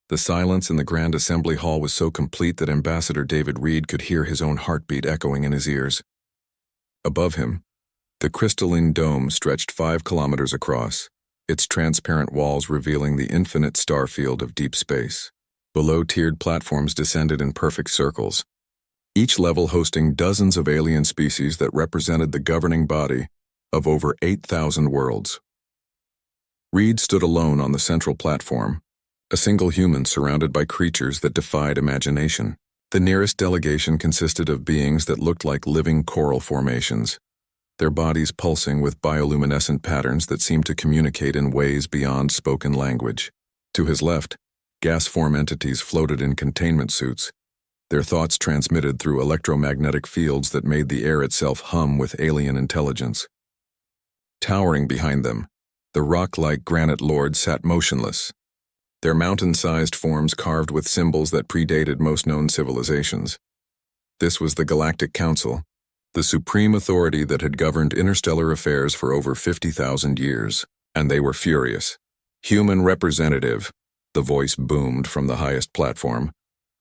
The silence in the Grand Assembly Hall was so complete that Ambassador David Reed could hear his own heartbeat echoing in his ears. Above him, the crystalline dome stretched 5 kilometers across, its transparent walls revealing the infinite star field of deep space. Below, tiered platforms descended in perfect circles, each level hosting dozens of alien species that represented the governing body of over 8,000 worlds. Reed stood alone on the central platform, a single human surrounded by creatures that defied imagination. The nearest delegation consisted of beings that looked like living coral formations, their bodies pulsing with bioluminescent patterns that seemed to communicate in ways beyond spoken language. To his left, gas-form entities floated in containment suits, their thoughts transmitted through electromagnetic fields that made the air itself hum with alien intelligence. Towering behind them, the rock-like granite lords sat motionless, their mountain-sized forms carved with symbols that predated most known civilizations. This was the Galactic Council, the supreme authority that had governed interstellar affairs for over 50,000 years, and they were furious. "Human representative," the voice boomed from the highest platform,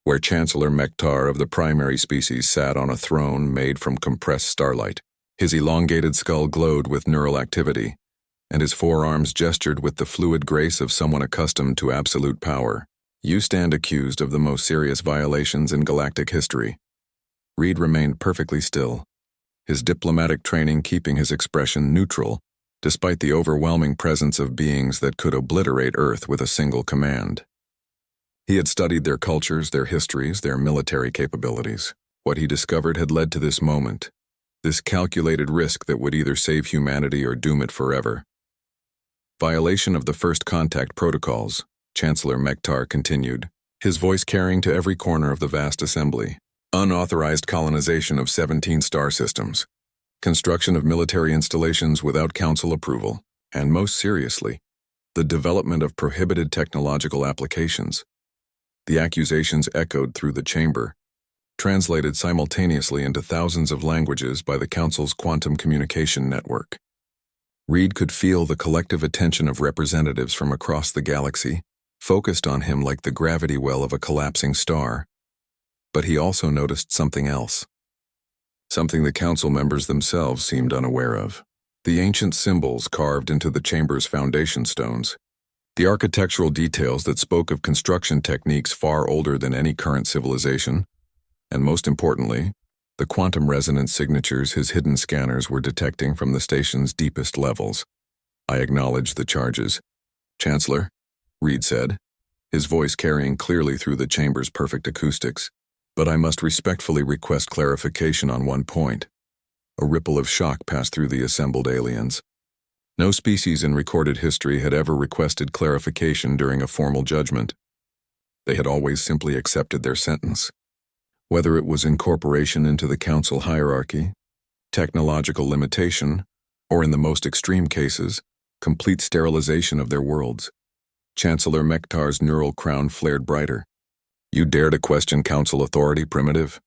where Chancellor Mektar of the primary species sat on a throne made from compressed starlight. His elongated skull glowed with neural activity, and his forearms gestured with the fluid grace of someone accustomed to absolute power. "You stand accused of the most serious violations in galactic history." Reed remained perfectly still, his diplomatic training keeping his expression neutral, despite the overwhelming presence of beings that could obliterate Earth with a single command. He had studied their cultures, their histories, their military capabilities. What he discovered had led to this moment, this calculated risk that would either save humanity or doom it forever. "Violation of the First Contact Protocols," Chancellor Mektar continued, his voice carrying to every corner of the vast assembly. "Unauthorized colonization of 17 star systems, construction of military installations without council approval, and most seriously, the development of prohibited technological applications." The accusations echoed through the chamber, translated simultaneously into thousands of languages by the Council's quantum communication network. Reed could feel the collective attention of representatives from across the galaxy, focused on him like the gravity well of a collapsing star. But he also noticed something else. Something the Council members themselves seemed unaware of. The ancient symbols carved into the chamber's foundation stones. The architectural details that spoke of construction techniques far older than any current civilization, and most importantly, the quantum resonance signatures his hidden scanners were detecting from the station's deepest levels. "I acknowledge the charges, Chancellor," Reed said, his voice carrying clearly through the chamber's perfect acoustics. "But I must respectfully request clarification on one point." A ripple of shock passed through the assembled aliens. No species in recorded history had ever requested clarification during a formal judgment. They had always simply accepted their sentence. Whether it was incorporation into the Council hierarchy, technological limitation, or in the most extreme cases, complete sterilization of their worlds. Chancellor Mektar's neural crown flared brighter. "You dare to question Council authority, primitive?"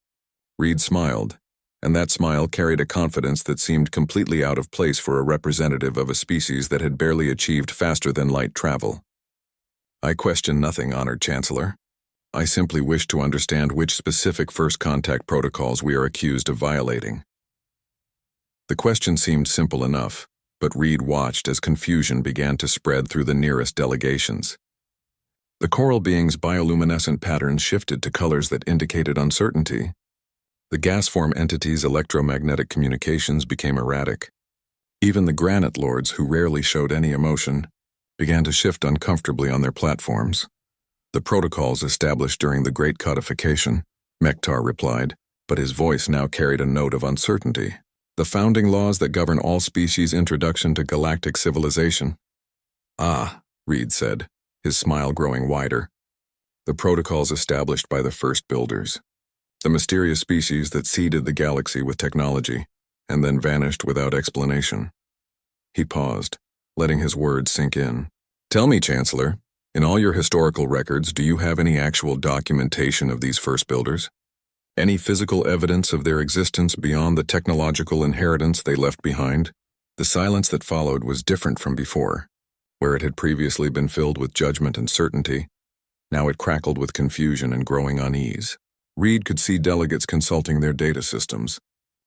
Reed smiled, and that smile carried a confidence that seemed completely out of place for a representative of a species that had barely achieved faster-than-light travel. "I question nothing, Honored Chancellor. I simply wish to understand which specific first contact protocols we are accused of violating." The question seemed simple enough, but Reed watched as confusion began to spread through the nearest delegations. The coral being's bioluminescent patterns shifted to colors that indicated uncertainty. The gas-form entity's electromagnetic communications became erratic. Even the granite lords, who rarely showed any emotion, began to shift uncomfortably on their platforms. "The protocols established during the Great Codification," Mektar replied, but his voice now carried a note of uncertainty. "The founding laws that govern all species' introduction to galactic civilization." "Ah," Reed said, his smile growing wider. "The protocols established by the first builders. The mysterious species that seeded the galaxy with technology, and then vanished without explanation." He paused, letting his words sink in. "Tell me, Chancellor, in all your historical records, do you have any actual documentation of these first builders? Any physical evidence of their existence beyond the technological inheritance they left behind?" The silence that followed was different from before. Where it had previously been filled with judgment and certainty, Now it crackled with confusion and growing unease. Reed could see delegates consulting their data systems,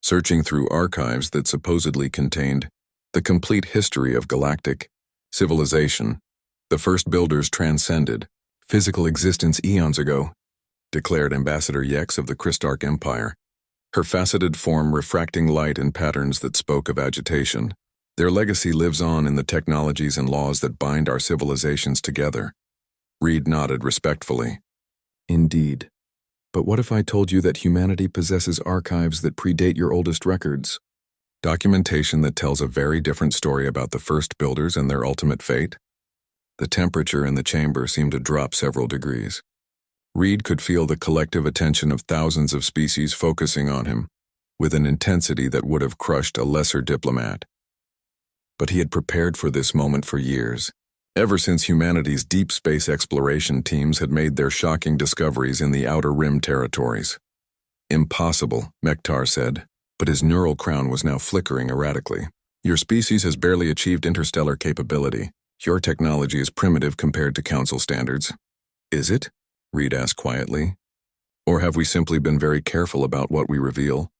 searching through archives that supposedly contained the complete history of galactic civilization. The first builders transcended physical existence eons ago, declared Ambassador Yex of the Christarch Empire, her faceted form refracting light in patterns that spoke of agitation. Their legacy lives on in the technologies and laws that bind our civilizations together. Reed nodded respectfully. Indeed. But what if I told you that humanity possesses archives that predate your oldest records? Documentation that tells a very different story about the first builders and their ultimate fate? The temperature in the chamber seemed to drop several degrees. Reed could feel the collective attention of thousands of species focusing on him, with an intensity that would have crushed a lesser diplomat. But he had prepared for this moment for years, ever since humanity's deep space exploration teams had made their shocking discoveries in the Outer Rim territories. Impossible, Mektar said, but his neural crown was now flickering erratically. Your species has barely achieved interstellar capability. Your technology is primitive compared to Council standards. Is it? Reed asked quietly. Or have we simply been very careful about what we reveal?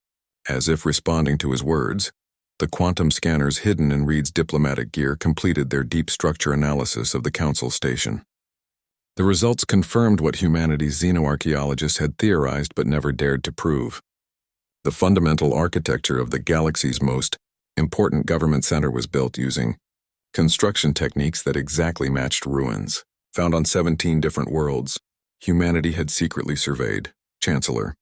As if responding to his words, the quantum scanners hidden in Reed's diplomatic gear completed their deep structure analysis of the Council station. The results confirmed what humanity's xenoarchaeologists had theorized but never dared to prove. The fundamental architecture of the galaxy's most important government center was built using construction techniques that exactly matched ruins, found on 17 different worlds, humanity had secretly surveyed. Chancellor.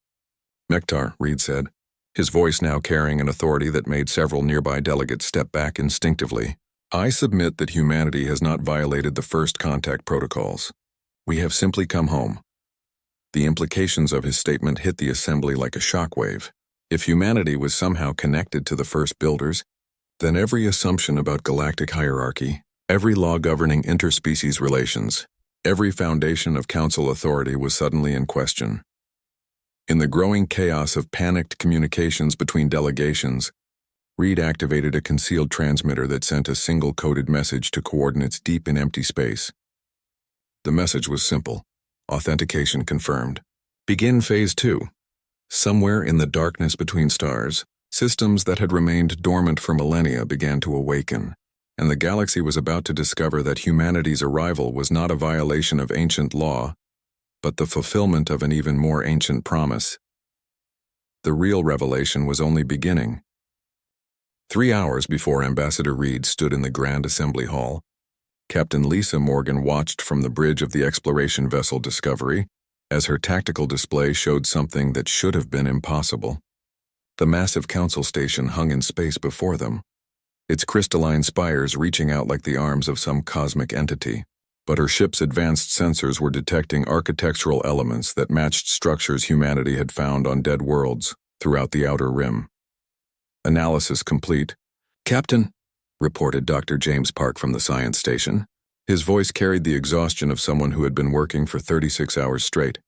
Mektar, Reed said, his voice now carrying an authority that made several nearby delegates step back instinctively. I submit that humanity has not violated the first contact protocols. We have simply come home. The implications of his statement hit the assembly like a shockwave. If humanity was somehow connected to the first builders, then every assumption about galactic hierarchy, every law governing interspecies relations, every foundation of council authority was suddenly in question. In the growing chaos of panicked communications between delegations, Reed activated a concealed transmitter that sent a single coded message to coordinates deep in empty space. The message was simple. Authentication confirmed. Begin Phase 2. Somewhere in the darkness between stars, systems that had remained dormant for millennia began to awaken, and the galaxy was about to discover that humanity's arrival was not a violation of ancient law, but the fulfillment of an even more ancient promise. The real revelation was only beginning. 3 hours before Ambassador Reed stood in the Grand Assembly Hall, Captain Lisa Morgan watched from the bridge of the exploration vessel Discovery as her tactical display showed something that should have been impossible. The massive council station hung in space before them, its crystalline spires reaching out like the arms of some cosmic entity. But her ship's advanced sensors were detecting architectural elements that matched structures humanity had found on dead worlds throughout the Outer Rim. Analysis complete. Captain, reported Dr. James Park from the science station. His voice carried the exhaustion of someone who had been working for 36 hours straight,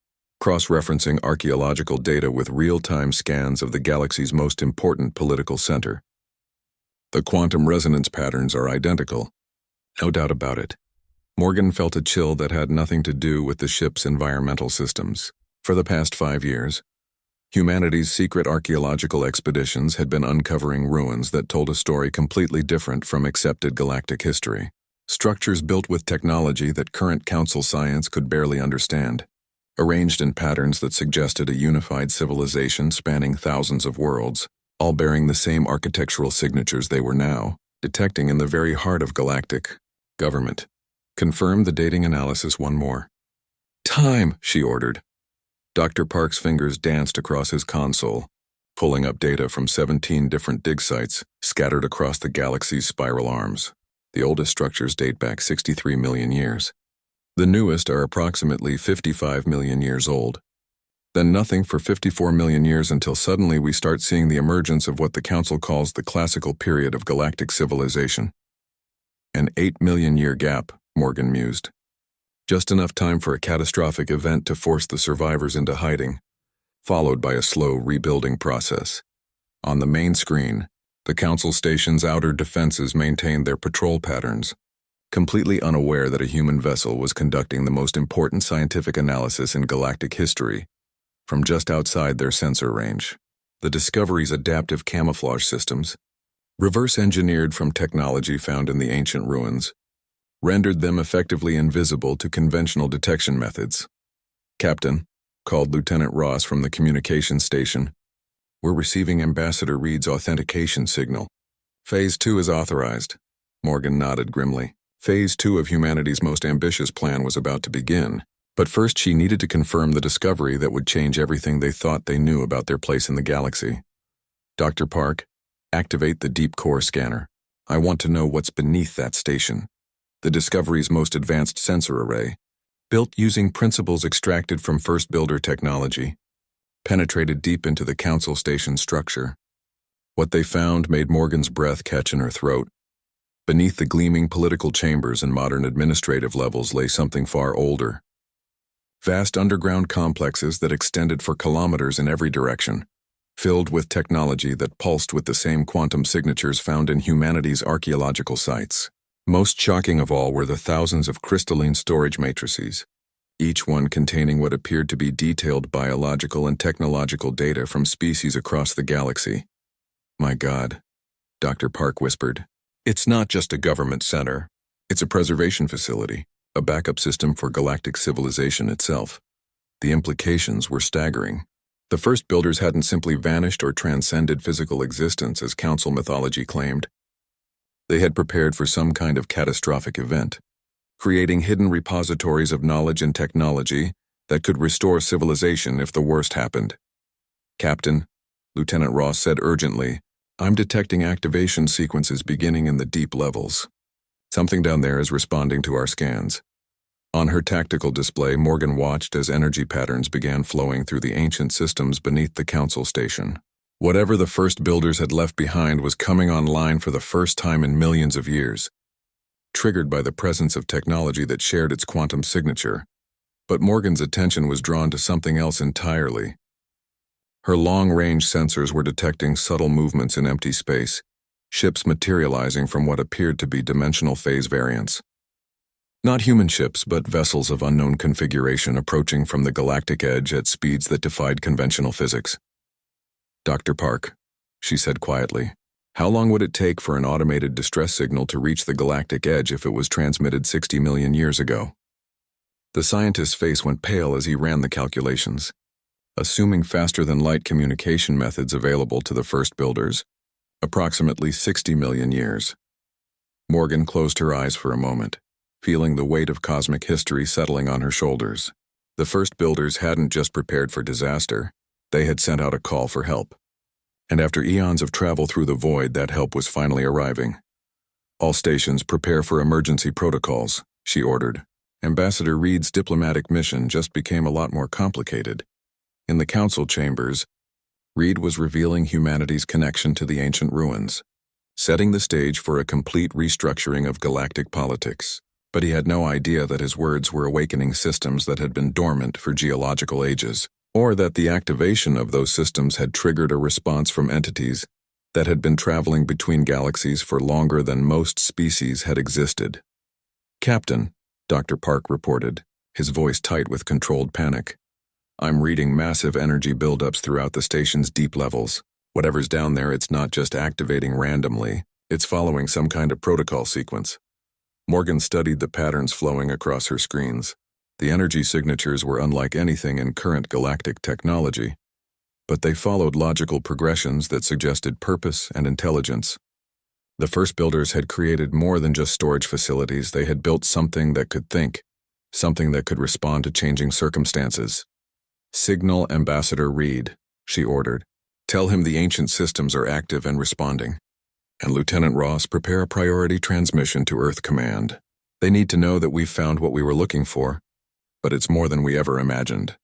cross-referencing archaeological data with real-time scans of the galaxy's most important political center. The quantum resonance patterns are identical. No doubt about it. Morgan felt a chill that had nothing to do with the ship's environmental systems. For the past 5 years, humanity's secret archaeological expeditions had been uncovering ruins that told a story completely different from accepted galactic history. Structures built with technology that current council science could barely understand, arranged in patterns that suggested a unified civilization spanning thousands of worlds, all bearing the same architectural signatures they were now detecting in the very heart of galactic government. Confirm the dating analysis one more. Time, she ordered. Dr. Park's fingers danced across his console, pulling up data from 17 different dig sites scattered across the galaxy's spiral arms. The oldest structures date back 63 million years. The newest are approximately 55 million years old. Then nothing for 54 million years until suddenly we start seeing the emergence of what the Council calls the classical period of galactic civilization. An 8-million-year gap, Morgan mused. Just enough time for a catastrophic event to force the survivors into hiding, followed by a slow rebuilding process. On the main screen, the Council station's outer defenses maintained their patrol patterns, completely unaware that a human vessel was conducting the most important scientific analysis in galactic history from just outside their sensor range. The Discovery's adaptive camouflage systems, reverse-engineered from technology found in the ancient ruins, rendered them effectively invisible to conventional detection methods. "Captain," called Lieutenant Ross from the communication station, "we're receiving Ambassador Reed's authentication signal. Phase 2 is authorized." Morgan nodded grimly. Phase 2 of humanity's most ambitious plan was about to begin, but first she needed to confirm the discovery that would change everything they thought they knew about their place in the galaxy. "Dr. Park, activate the deep core scanner. I want to know what's beneath that station." The Discovery's most advanced sensor array, built using principles extracted from First Builder technology, penetrated deep into the Council Station structure. What they found made Morgan's breath catch in her throat. Beneath the gleaming political chambers and modern administrative levels lay something far older. Vast underground complexes that extended for kilometers in every direction, filled with technology that pulsed with the same quantum signatures found in humanity's archaeological sites. Most shocking of all were the thousands of crystalline storage matrices, each one containing what appeared to be detailed biological and technological data from species across the galaxy. "My God," Dr. Park whispered. "It's not just a government center. It's a preservation facility, a backup system for galactic civilization itself." The implications were staggering. The First Builders hadn't simply vanished or transcended physical existence as Council mythology claimed. They had prepared for some kind of catastrophic event, creating hidden repositories of knowledge and technology that could restore civilization if the worst happened. "Captain," Lieutenant Ross said urgently, "I'm detecting activation sequences beginning in the deep levels. Something down there is responding to our scans." On her tactical display, Morgan watched as energy patterns began flowing through the ancient systems beneath the Council Station. Whatever the First Builders had left behind was coming online for the first time in millions of years, triggered by the presence of technology that shared its quantum signature. But Morgan's attention was drawn to something else entirely. Her long-range sensors were detecting subtle movements in empty space, ships materializing from what appeared to be dimensional phase variants. Not human ships, but vessels of unknown configuration approaching from the galactic edge at speeds that defied conventional physics. "Dr. Park," she said quietly, "how long would it take for an automated distress signal to reach the galactic edge if it was transmitted 60 million years ago?" The scientist's face went pale as he ran the calculations. Assuming faster-than-light communication methods available to the First Builders, approximately 60 million years. Morgan closed her eyes for a moment, feeling the weight of cosmic history settling on her shoulders. The First Builders hadn't just prepared for disaster, they had sent out a call for help. And after eons of travel through the void, that help was finally arriving. "All stations prepare for emergency protocols," she ordered. Ambassador Reed's diplomatic mission just became a lot more complicated. In the council chambers, Reed was revealing humanity's connection to the ancient ruins, setting the stage for a complete restructuring of galactic politics. But he had no idea that his words were awakening systems that had been dormant for geological ages, or that the activation of those systems had triggered a response from entities that had been traveling between galaxies for longer than most species had existed. "Captain," Dr. Park reported, his voice tight with controlled panic, "I'm reading massive energy buildups throughout the station's deep levels. Whatever's down there, it's not just activating randomly, it's following some kind of protocol sequence." Morgan studied the patterns flowing across her screens. The energy signatures were unlike anything in current galactic technology, but they followed logical progressions that suggested purpose and intelligence. The First Builders had created more than just storage facilities. They had built something that could think, something that could respond to changing circumstances. "Signal Ambassador Reed," she ordered. "Tell him the ancient systems are active and responding. And Lieutenant Ross, prepare a priority transmission to Earth Command. They need to know that we've found what we were looking for, but it's more than we ever imagined."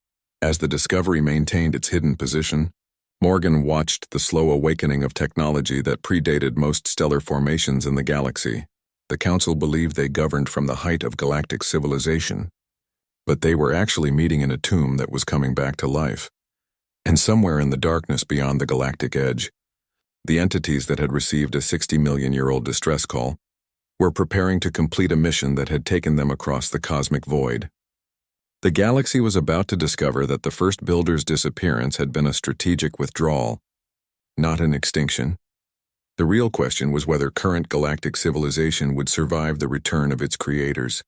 As the Discovery maintained its hidden position, Morgan watched the slow awakening of technology that predated most stellar formations in the galaxy. The Council believed they governed from the height of galactic civilization, but they were actually meeting in a tomb that was coming back to life. And somewhere in the darkness beyond the galactic edge, the entities that had received a 60-million-year-old distress call were preparing to complete a mission that had taken them across the cosmic void. The galaxy was about to discover that the first builder's disappearance had been a strategic withdrawal, not an extinction. The real question was whether current galactic civilization would survive the return of its creators.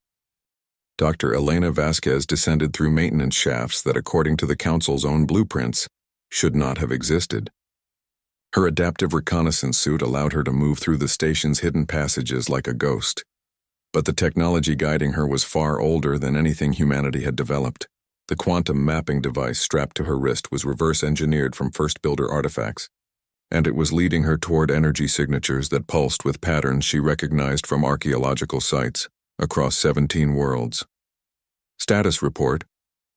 Dr. Elena Vasquez descended through maintenance shafts that, according to the Council's own blueprints, should not have existed. Her adaptive reconnaissance suit allowed her to move through the station's hidden passages like a ghost. But the technology guiding her was far older than anything humanity had developed. The quantum mapping device strapped to her wrist was reverse-engineered from First Builder artifacts, and it was leading her toward energy signatures that pulsed with patterns she recognized from archaeological sites across 17 worlds. "Status report,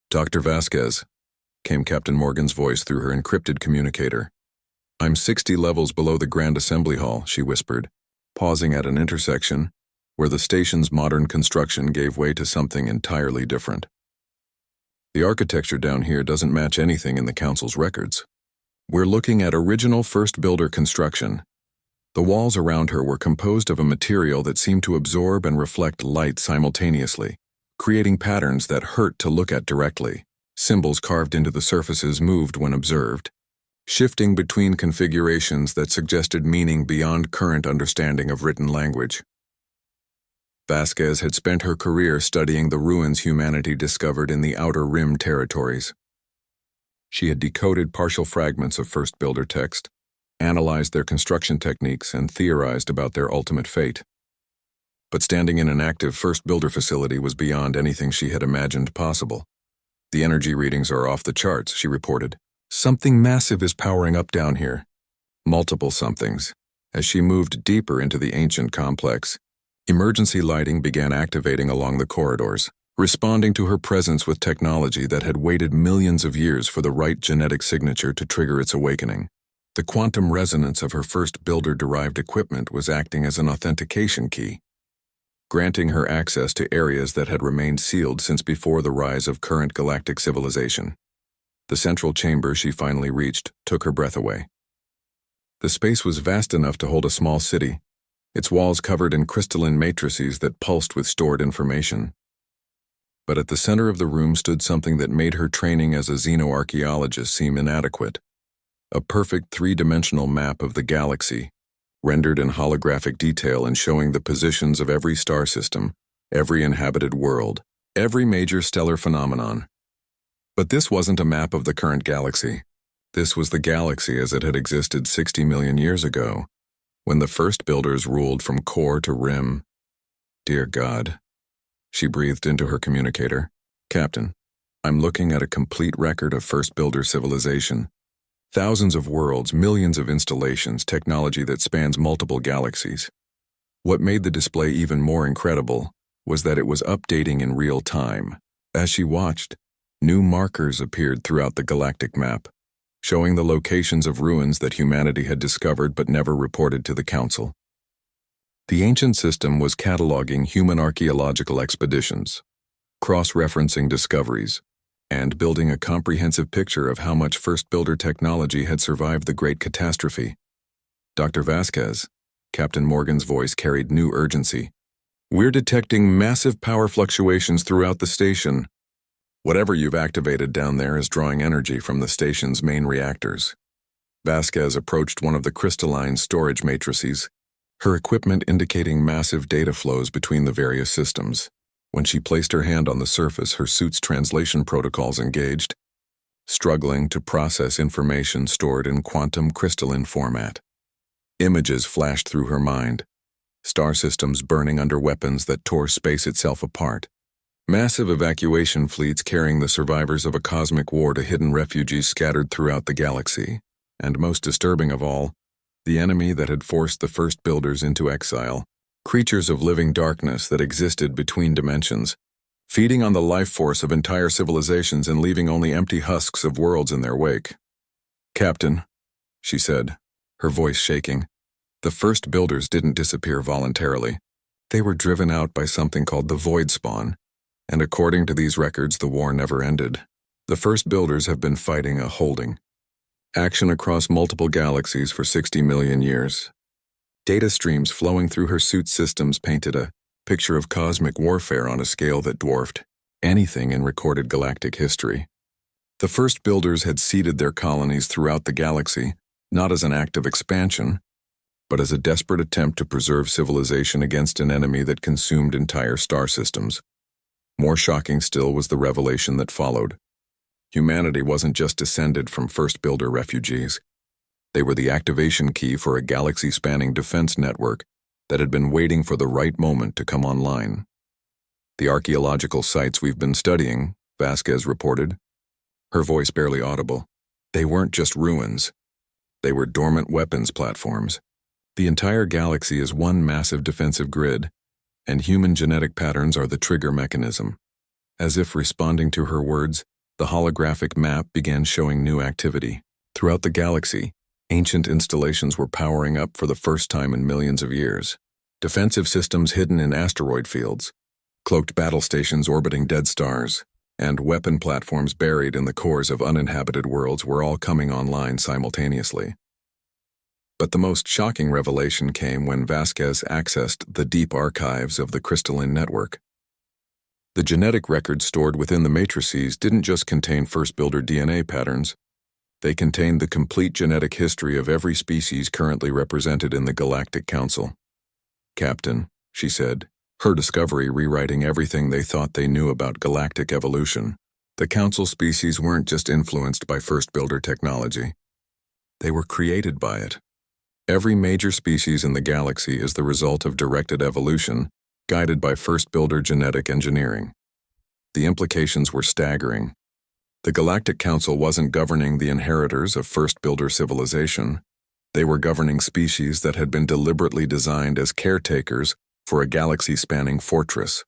Dr. Vasquez," came Captain Morgan's voice through her encrypted communicator. "I'm 60 levels below the Grand Assembly Hall," she whispered, pausing at an intersection where the station's modern construction gave way to something entirely different. "The architecture down here doesn't match anything in the Council's records. We're looking at original First Builder construction." The walls around her were composed of a material that seemed to absorb and reflect light simultaneously, creating patterns that hurt to look at directly. Symbols carved into the surfaces moved when observed, shifting between configurations that suggested meaning beyond current understanding of written language. Vasquez had spent her career studying the ruins humanity discovered in the Outer Rim territories. She had decoded partial fragments of First Builder text, analyzed their construction techniques, and theorized about their ultimate fate. But standing in an active First Builder facility was beyond anything she had imagined possible. "The energy readings are off the charts," she reported. "Something massive is powering up down here." Multiple somethings. As she moved deeper into the ancient complex, emergency lighting began activating along the corridors, responding to her presence with technology that had waited millions of years for the right genetic signature to trigger its awakening. The quantum resonance of her First Builder-derived equipment was acting as an authentication key, granting her access to areas that had remained sealed since before the rise of current galactic civilization. The central chamber she finally reached took her breath away. The space was vast enough to hold a small city, its walls covered in crystalline matrices that pulsed with stored information. But at the center of the room stood something that made her training as a xenoarchaeologist seem inadequate. A perfect three-dimensional map of the galaxy, rendered in holographic detail and showing the positions of every star system, every inhabited world, every major stellar phenomenon. But this wasn't a map of the current galaxy. This was the galaxy as it had existed 60 million years ago, when the First Builders ruled from core to rim. "Dear God," she breathed into her communicator. "Captain, I'm looking at a complete record of First Builder civilization. Thousands of worlds, millions of installations, technology that spans multiple galaxies. What made the display even more incredible was that it was updating in real time. As she watched, new markers appeared throughout the galactic map, showing the locations of ruins that humanity had discovered but never reported to the Council. The ancient system was cataloging human archaeological expeditions, cross-referencing discoveries, and building a comprehensive picture of how much First Builder technology had survived the Great Catastrophe. "Dr. Vasquez," Captain Morgan's voice carried new urgency. "We're detecting massive power fluctuations throughout the station. Whatever you've activated down there is drawing energy from the station's main reactors." Vasquez approached one of the crystalline storage matrices, her equipment indicating massive data flows between the various systems. When she placed her hand on the surface, her suit's translation protocols engaged, struggling to process information stored in quantum crystalline format. Images flashed through her mind, star systems burning under weapons that tore space itself apart, massive evacuation fleets carrying the survivors of a cosmic war to hidden refugees scattered throughout the galaxy, and most disturbing of all, the enemy that had forced the First Builders into exile, creatures of living darkness that existed between dimensions, feeding on the life force of entire civilizations and leaving only empty husks of worlds in their wake. "Captain," she said, her voice shaking, "the First Builders didn't disappear voluntarily. They were driven out by something called the Void Spawn, and according to these records, the war never ended. The First Builders have been fighting a holding action across multiple galaxies for 60 million years. Data streams flowing through her suit systems painted a picture of cosmic warfare on a scale that dwarfed anything in recorded galactic history. The first builders had seeded their colonies throughout the galaxy, not as an act of expansion, but as a desperate attempt to preserve civilization against an enemy that consumed entire star systems. More shocking still was the revelation that followed. Humanity wasn't just descended from first builder refugees. They were the activation key for a galaxy-spanning defense network that had been waiting for the right moment to come online. The archaeological sites we've been studying, Vasquez reported, her voice barely audible. They weren't just ruins. They were dormant weapons platforms. The entire galaxy is one massive defensive grid, and human genetic patterns are the trigger mechanism. As if responding to her words, the holographic map began showing new activity. Throughout the galaxy, ancient installations were powering up for the first time in millions of years. Defensive systems hidden in asteroid fields, cloaked battle stations orbiting dead stars, and weapon platforms buried in the cores of uninhabited worlds were all coming online simultaneously. But the most shocking revelation came when Vasquez accessed the deep archives of the crystalline network. The genetic records stored within the matrices didn't just contain first builder DNA patterns, they contained the complete genetic history of every species currently represented in the Galactic Council. "Captain," she said, her discovery rewriting everything they thought they knew about galactic evolution. The Council species weren't just influenced by first builder technology. They were created by it. Every major species in the galaxy is the result of directed evolution, guided by first builder genetic engineering. The implications were staggering. The Galactic Council wasn't governing the inheritors of first builder civilization. They were governing species that had been deliberately designed as caretakers for a galaxy-spanning fortress.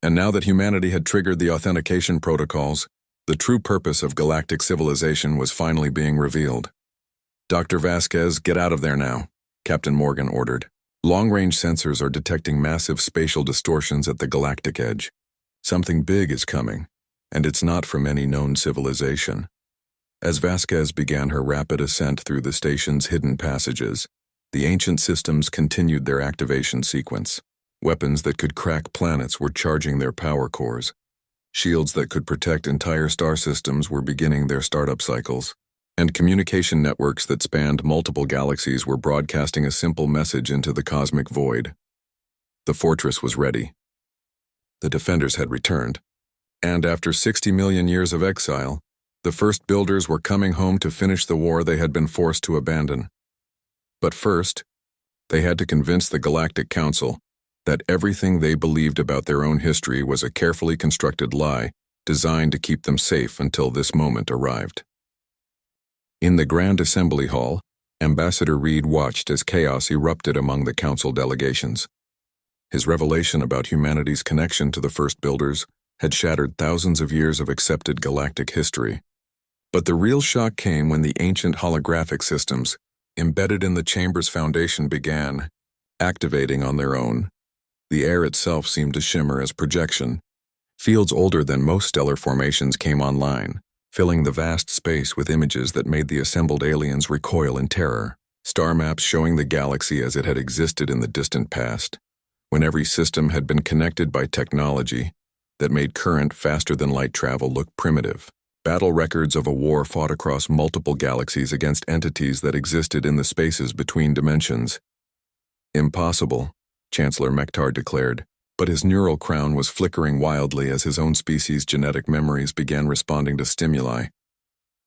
And now that humanity had triggered the authentication protocols, the true purpose of galactic civilization was finally being revealed. "Dr. Vasquez, get out of there now," Captain Morgan ordered. "Long-range sensors are detecting massive spatial distortions at the galactic edge. Something big is coming, and it's not from any known civilization." As Vasquez began her rapid ascent through the station's hidden passages, the ancient systems continued their activation sequence. Weapons that could crack planets were charging their power cores. Shields that could protect entire star systems were beginning their startup cycles. And communication networks that spanned multiple galaxies were broadcasting a simple message into the cosmic void. The fortress was ready. The defenders had returned. And after 60 million years of exile, the first builders were coming home to finish the war they had been forced to abandon. But first, they had to convince the Galactic Council that everything they believed about their own history was a carefully constructed lie designed to keep them safe until this moment arrived. In the Grand Assembly Hall, Ambassador Reed watched as chaos erupted among the Council delegations. His revelation about humanity's connection to the first builders had shattered thousands of years of accepted galactic history. But the real shock came when the ancient holographic systems, embedded in the chamber's foundation, began activating on their own. The air itself seemed to shimmer as projection. Fields older than most stellar formations came online, filling the vast space with images that made the assembled aliens recoil in terror. Star maps showing the galaxy as it had existed in the distant past, when every system had been connected by technology that made current faster-than-light travel look primitive. Battle records of a war fought across multiple galaxies against entities that existed in the spaces between dimensions. "Impossible," Chancellor Mektar declared, but his neural crown was flickering wildly as his own species' genetic memories began responding to stimuli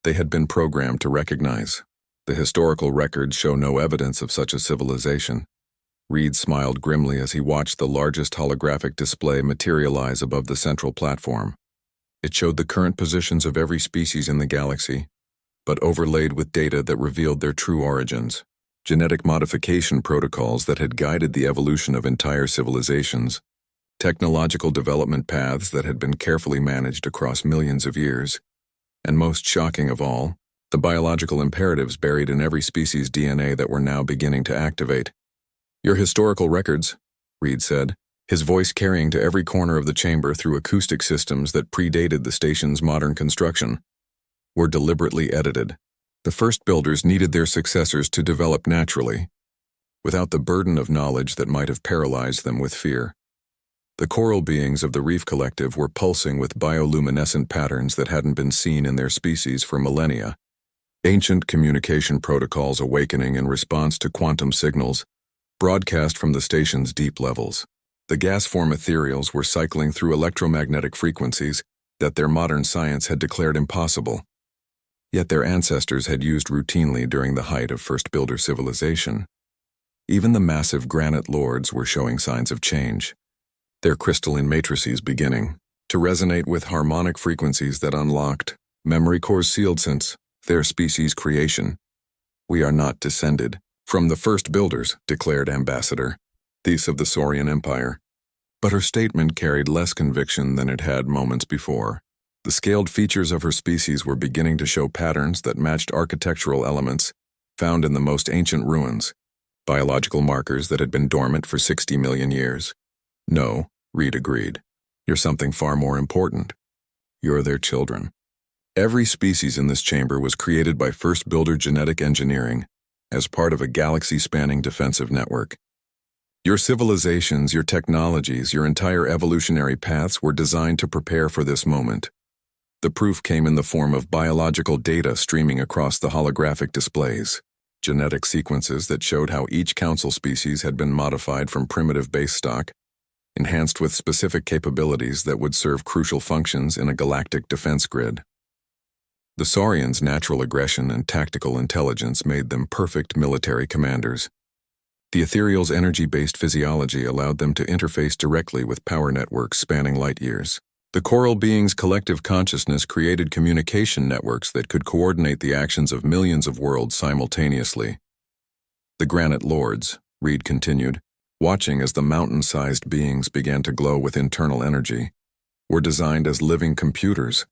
they had been programmed to recognize. "The historical records show no evidence of such a civilization." Reed smiled grimly as he watched the largest holographic display materialize above the central platform. It showed the current positions of every species in the galaxy, but overlaid with data that revealed their true origins. Genetic modification protocols that had guided the evolution of entire civilizations. Technological development paths that had been carefully managed across millions of years. And most shocking of all, the biological imperatives buried in every species' DNA that were now beginning to activate. "Your historical records," Reed said, his voice carrying to every corner of the chamber through acoustic systems that predated the station's modern construction, were deliberately edited. The first builders needed their successors to develop naturally. without the burden of knowledge that might have paralyzed them with fear. The coral beings of the Reef Collective were pulsing with bioluminescent patterns that hadn't been seen in their species for millennia. Ancient communication protocols awakening in response to quantum signals, broadcast from the station's deep levels. The gas-form ethereals were cycling through electromagnetic frequencies that their modern science had declared impossible. Yet their ancestors had used routinely during the height of First Builder civilization. Even the massive granite lords were showing signs of change, their crystalline matrices beginning to resonate with harmonic frequencies that unlocked memory cores sealed since their species' creation. "We are not descended from the First Builders," declared Ambassador Thais of the Saurian Empire. But her statement carried less conviction than it had moments before. The scaled features of her species were beginning to show patterns that matched architectural elements found in the most ancient ruins, biological markers that had been dormant for 60 million years. "No," Reed agreed. "You're something far more important. You're their children." Every species in this chamber was created by First Builder genetic engineering as part of a galaxy-spanning defensive network. Your civilizations, your technologies, your entire evolutionary paths were designed to prepare for this moment. The proof came in the form of biological data streaming across the holographic displays, genetic sequences that showed how each council species had been modified from primitive base stock, enhanced with specific capabilities that would serve crucial functions in a galactic defense grid. The Saurians' natural aggression and tactical intelligence made them perfect military commanders. The ethereal's energy-based physiology allowed them to interface directly with power networks spanning light years. The coral beings' collective consciousness created communication networks that could coordinate the actions of millions of worlds simultaneously. The granite lords, Reed continued, watching as the mountain-sized beings began to glow with internal energy, were designed as living computers,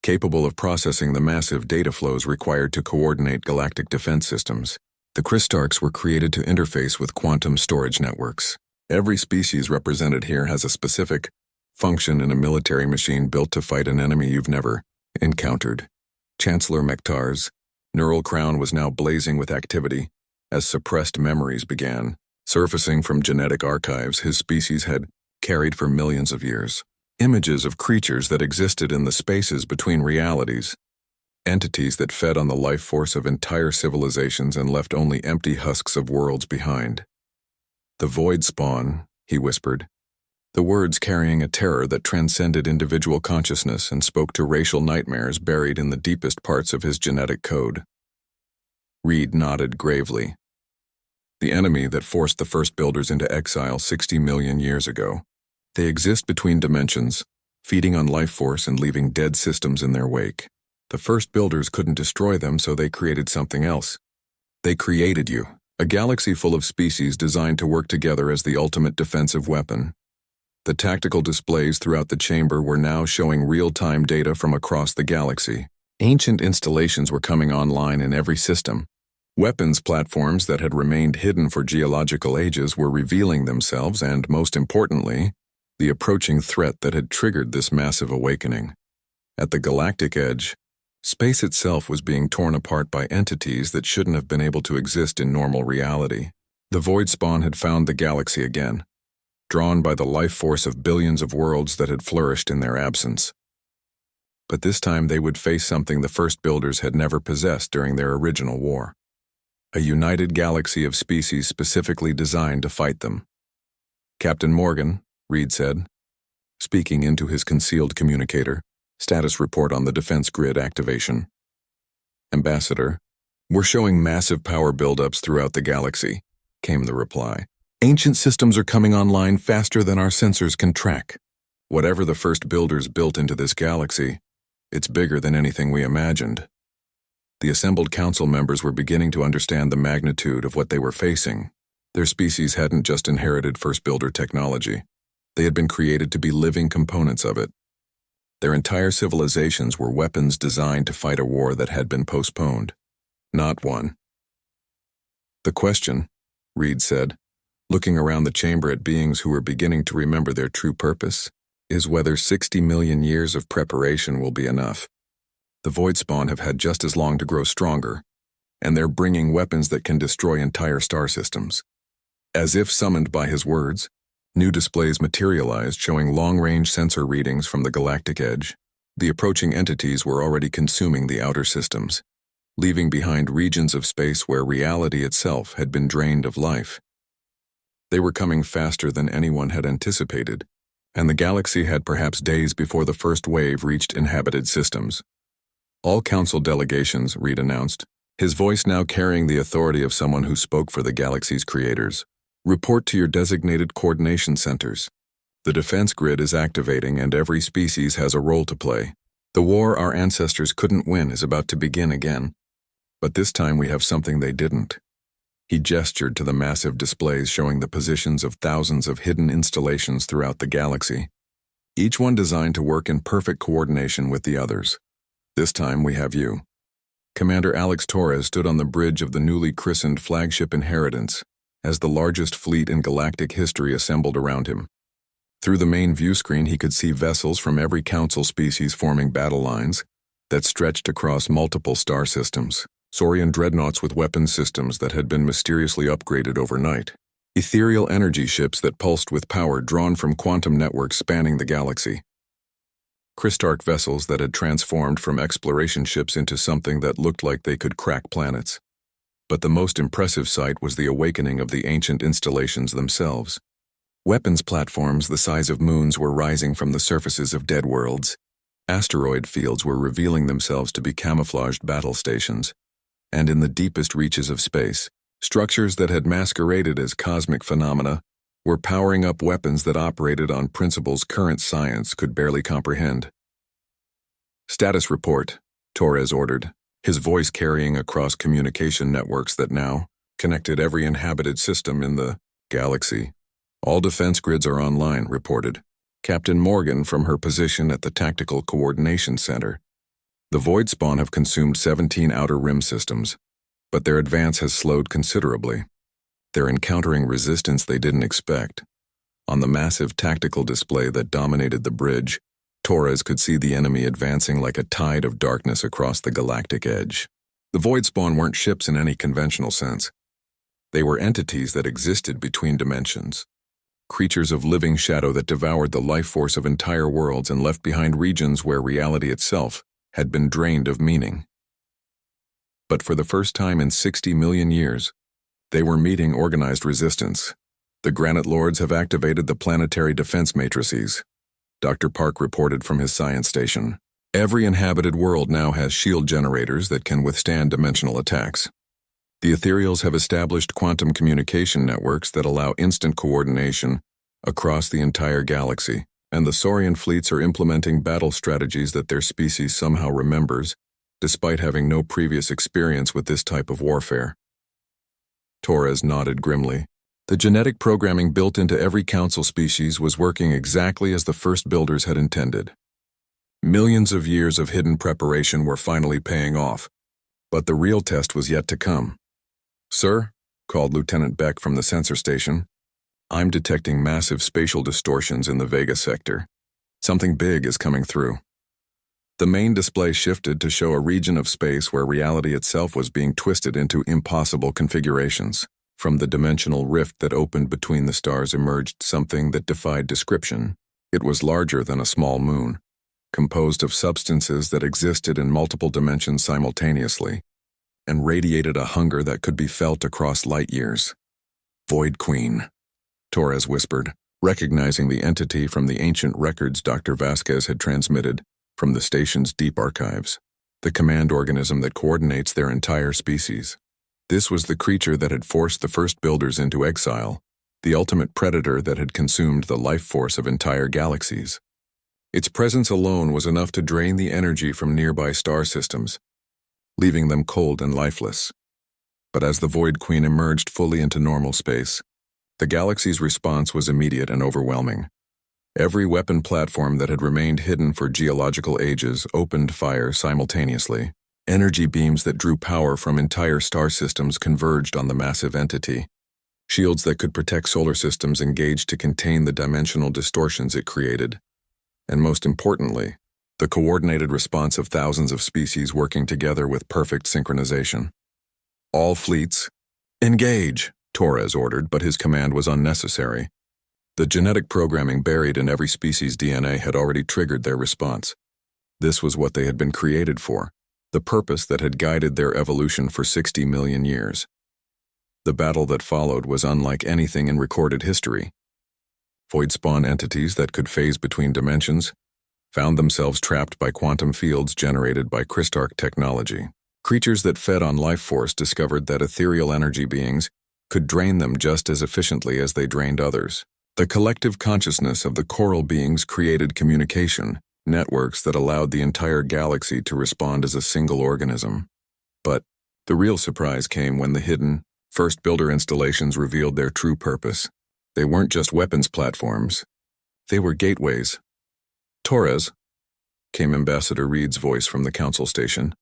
capable of processing the massive data flows required to coordinate galactic defense systems. The crystarchs were created to interface with quantum storage networks. Every species represented here has a specific function in a military machine built to fight an enemy you've never encountered. Chancellor Mektar's neural crown was now blazing with activity as suppressed memories began surfacing from genetic archives his species had carried for millions of years. Images of creatures that existed in the spaces between realities, entities that fed on the life force of entire civilizations and left only empty husks of worlds behind. "The void spawn," he whispered, the words carrying a terror that transcended individual consciousness and spoke to racial nightmares buried in the deepest parts of his genetic code. Reed nodded gravely. "The enemy that forced the First Builders into exile 60 million years ago. They exist between dimensions, feeding on life force and leaving dead systems in their wake. The First Builders couldn't destroy them, so they created something else. They created you, a galaxy full of species designed to work together as the ultimate defensive weapon." The tactical displays throughout the chamber were now showing real-time data from across the galaxy. Ancient installations were coming online in every system. Weapons platforms that had remained hidden for geological ages were revealing themselves and, most importantly, the approaching threat that had triggered this massive awakening. At the galactic edge, space itself was being torn apart by entities that shouldn't have been able to exist in normal reality. The void spawn had found the galaxy again, drawn by the life force of billions of worlds that had flourished in their absence. But this time they would face something the First Builders had never possessed during their original war. A united galaxy of species specifically designed to fight them. "Captain Morgan," Reed said, speaking into his concealed communicator, "status report on the defense grid activation." "Ambassador, we're showing massive power buildups throughout the galaxy," came the reply. "Ancient systems are coming online faster than our sensors can track. Whatever the First Builders built into this galaxy, it's bigger than anything we imagined." The assembled council members were beginning to understand the magnitude of what they were facing. Their species hadn't just inherited First Builder technology. They had been created to be living components of it. Their entire civilizations were weapons designed to fight a war that had been postponed, not won. "The question," Reed said, looking around the chamber at beings who were beginning to remember their true purpose, "is whether 60 million years of preparation will be enough. The void spawn have had just as long to grow stronger, and they're bringing weapons that can destroy entire star systems. As if summoned by his words, new displays materialized showing long-range sensor readings from the galactic edge. The approaching entities were already consuming the outer systems, leaving behind regions of space where reality itself had been drained of life. They were coming faster than anyone had anticipated, and the galaxy had perhaps days before the first wave reached inhabited systems. All council delegations, Reed announced, his voice now carrying the authority of someone who spoke for the galaxy's creators. Report to your designated coordination centers. The defense grid is activating and every species has a role to play. The war our ancestors couldn't win is about to begin again. But this time we have something they didn't. He gestured to the massive displays showing the positions of thousands of hidden installations throughout the galaxy, each one designed to work in perfect coordination with the others. This time we have you. Commander Alex Torres stood on the bridge of the newly christened flagship Inheritance as the largest fleet in galactic history assembled around him. Through the main view screen he could see vessels from every council species forming battle lines that stretched across multiple star systems. Saurian dreadnoughts with weapon systems that had been mysteriously upgraded overnight. Ethereal energy ships that pulsed with power drawn from quantum networks spanning the galaxy. Crystarch vessels that had transformed from exploration ships into something that looked like they could crack planets. But the most impressive sight was the awakening of the ancient installations themselves. Weapons platforms the size of moons were rising from the surfaces of dead worlds. Asteroid fields were revealing themselves to be camouflaged battle stations. And in the deepest reaches of space, structures that had masqueraded as cosmic phenomena were powering up weapons that operated on principles current science could barely comprehend. Status report, Torres ordered, his voice carrying across communication networks that now connected every inhabited system in the galaxy. All defense grids are online, reported Captain Morgan from her position at the Tactical Coordination Center. The Void Spawn have consumed 17 outer rim systems, but their advance has slowed considerably. They're encountering resistance they didn't expect. On the massive tactical display that dominated the bridge, Torres could see the enemy advancing like a tide of darkness across the galactic edge. The Void Spawn weren't ships in any conventional sense. They were entities that existed between dimensions. Creatures of living shadow that devoured the life force of entire worlds and left behind regions where reality itself had been drained of meaning. But for the first time in 60 million years, they were meeting organized resistance. The Granite Lords have activated the planetary defense matrices, Dr. Park reported from his science station. Every inhabited world now has shield generators that can withstand dimensional attacks. The Ethereals have established quantum communication networks that allow instant coordination across the entire galaxy. And the Saurian fleets are implementing battle strategies that their species somehow remembers, despite having no previous experience with this type of warfare. Torres nodded grimly. The genetic programming built into every council species was working exactly as the first builders had intended. Millions of years of hidden preparation were finally paying off, but the real test was yet to come. "Sir," called Lieutenant Beck from the sensor station, "I'm detecting massive spatial distortions in the Vega sector. Something big is coming through." The main display shifted to show a region of space where reality itself was being twisted into impossible configurations. From the dimensional rift that opened between the stars emerged something that defied description. It was larger than a small moon, composed of substances that existed in multiple dimensions simultaneously, and radiated a hunger that could be felt across light years. "Void Queen," Torres whispered, recognizing the entity from the ancient records Dr. Vasquez had transmitted from the station's deep archives, the command organism that coordinates their entire species. This was the creature that had forced the first builders into exile, the ultimate predator that had consumed the life force of entire galaxies. Its presence alone was enough to drain the energy from nearby star systems, leaving them cold and lifeless. But as the Void Queen emerged fully into normal space, the galaxy's response was immediate and overwhelming. Every weapon platform that had remained hidden for geological ages opened fire simultaneously. Energy beams that drew power from entire star systems converged on the massive entity. Shields that could protect solar systems engaged to contain the dimensional distortions it created. And most importantly, the coordinated response of thousands of species working together with perfect synchronization. "All fleets, engage," Torres ordered, but his command was unnecessary. The genetic programming buried in every species' DNA had already triggered their response. This was what they had been created for, the purpose that had guided their evolution for 60 million years. The battle that followed was unlike anything in recorded history. Void spawn entities that could phase between dimensions found themselves trapped by quantum fields generated by crystarch technology. Creatures that fed on life force discovered that ethereal energy beings could drain them just as efficiently as they drained others. The collective consciousness of the coral beings created communication networks that allowed the entire galaxy to respond as a single organism. But the real surprise came when the hidden, first builder installations revealed their true purpose. They weren't just weapons platforms. They were gateways. "Torres," came Ambassador Reed's voice from the council station.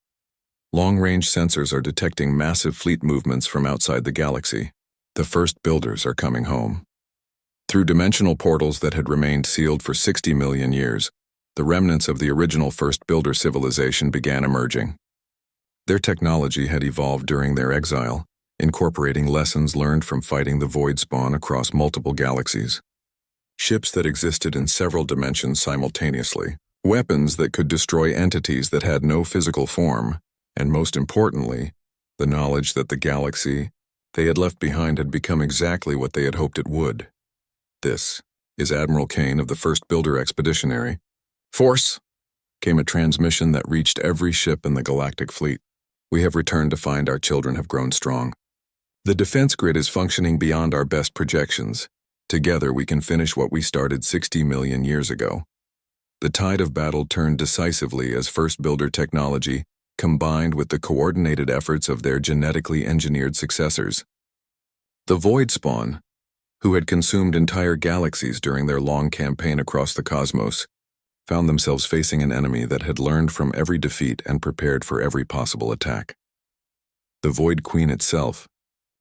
"Long-range sensors are detecting massive fleet movements from outside the galaxy. The first builders are coming home." Through dimensional portals that had remained sealed for 60 million years, the remnants of the original first builder civilization began emerging. Their technology had evolved during their exile, incorporating lessons learned from fighting the void spawn across multiple galaxies. Ships that existed in several dimensions simultaneously, weapons that could destroy entities that had no physical form, and most importantly, the knowledge that the galaxy they had left behind had become exactly what they had hoped it would. "This is Admiral Kane of the First Builder Expeditionary Force," came a transmission that reached every ship in the galactic fleet. "We have returned to find our children have grown strong. The defense grid is functioning beyond our best projections. Together we can finish what we started 60 million years ago." The tide of battle turned decisively as First Builder technology combined with the coordinated efforts of their genetically engineered successors. The void spawn, who had consumed entire galaxies during their long campaign across the cosmos, found themselves facing an enemy that had learned from every defeat and prepared for every possible attack. The Void Queen itself,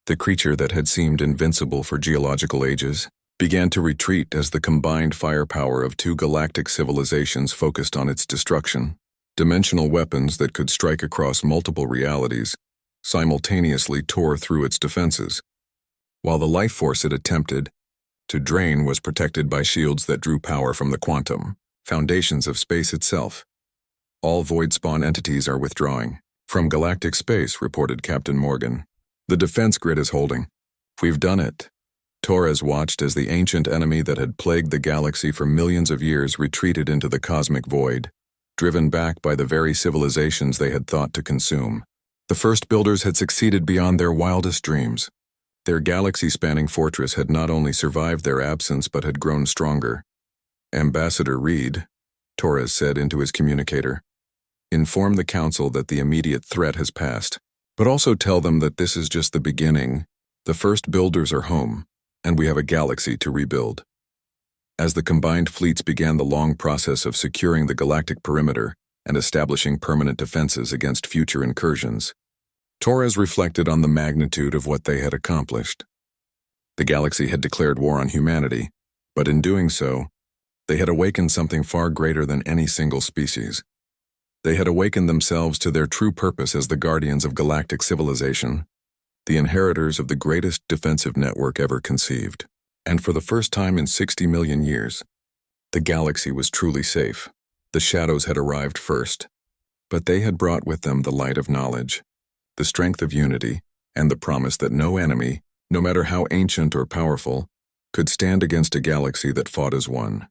the creature that had seemed invincible for geological ages, began to retreat as the combined firepower of two galactic civilizations focused on its destruction. Dimensional weapons that could strike across multiple realities simultaneously tore through its defenses, while the life force it attempted to drain was protected by shields that drew power from the quantum foundations of space itself. "All void spawn entities are withdrawing from galactic space," reported Captain Morgan. "The defense grid is holding. We've done it." Torres watched as the ancient enemy that had plagued the galaxy for millions of years retreated into the cosmic void, driven back by the very civilizations they had thought to consume. The first builders had succeeded beyond their wildest dreams. Their galaxy-spanning fortress had not only survived their absence but had grown stronger. "Ambassador Reed," Torres said into his communicator, "inform the council that the immediate threat has passed, but also tell them that this is just the beginning. The first builders are home, and we have a galaxy to rebuild." As the combined fleets began the long process of securing the galactic perimeter and establishing permanent defenses against future incursions, Torres reflected on the magnitude of what they had accomplished. The galaxy had declared war on humanity, but in doing so, they had awakened something far greater than any single species. They had awakened themselves to their true purpose as the guardians of galactic civilization, the inheritors of the greatest defensive network ever conceived. And for the first time in 60 million years, the galaxy was truly safe. The shadows had arrived first, but they had brought with them the light of knowledge, the strength of unity, and the promise that no enemy, no matter how ancient or powerful, could stand against a galaxy that fought as one.